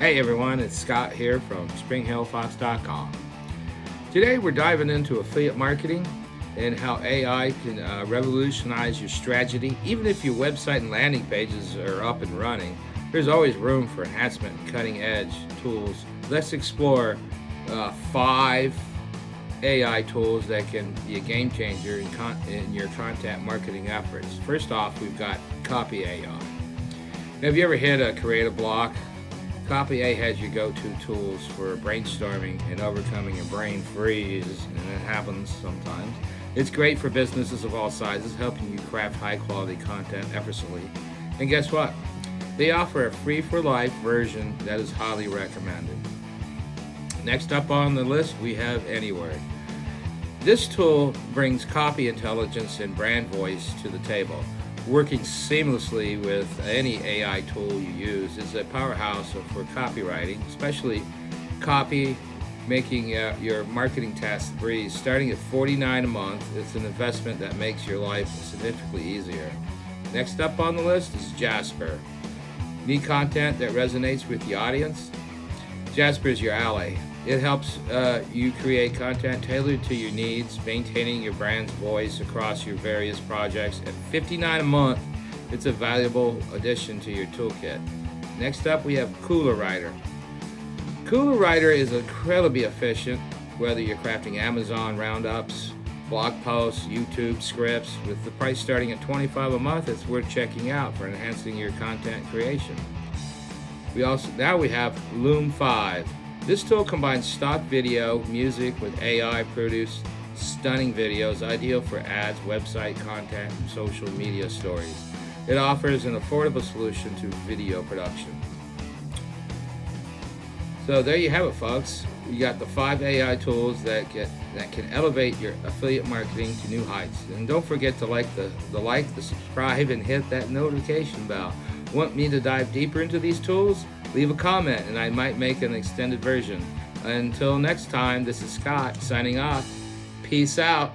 Hey everyone, it's Scott here from SpringHillFox.com. Today we're diving into affiliate marketing and how AI can revolutionize your strategy. Even if your website and landing pages are up and running, there's always room for enhancement and cutting edge tools. Let's explore 5 AI tools that can be a game changer in your content marketing efforts. First off, we've got Copy AI. Now, have you ever hit a creative block? Copy A has your go-to tools for brainstorming and overcoming a brain freeze, and it happens sometimes. It's great for businesses of all sizes, helping you craft high-quality content effortlessly. And guess what? They offer a free-for-life version that is highly recommended. Next up on the list, we have Anywhere. This tool brings copy intelligence and brand voice to the table. Working seamlessly with any AI tool you use is a powerhouse for copywriting, especially copy, making your marketing tasks a breeze. Starting at $49 a month, it's an investment that makes your life significantly easier. Next up on the list is Jasper. Need content that resonates with the audience? Jasper is your ally. It helps you create content tailored to your needs, maintaining your brand's voice across your various projects. At $59 a month, it's a valuable addition to your toolkit. Next up, we have Koula Writer. Koula Writer is incredibly efficient, whether you're crafting Amazon roundups, blog posts, YouTube scripts. With the price starting at $25 a month, it's worth checking out for enhancing your content creation. Now we have Lumen 5. This tool combines stock video, music with AI-produced stunning videos, ideal for ads, website content, and social media stories. It offers an affordable solution to video production. So there you have it, folks. You got the 5 AI tools that can elevate your affiliate marketing to new heights. And don't forget to like the subscribe, and hit that notification bell. Want me to dive deeper into these tools? Leave a comment and I might make an extended version. Until next time, this is Scott signing off. Peace out.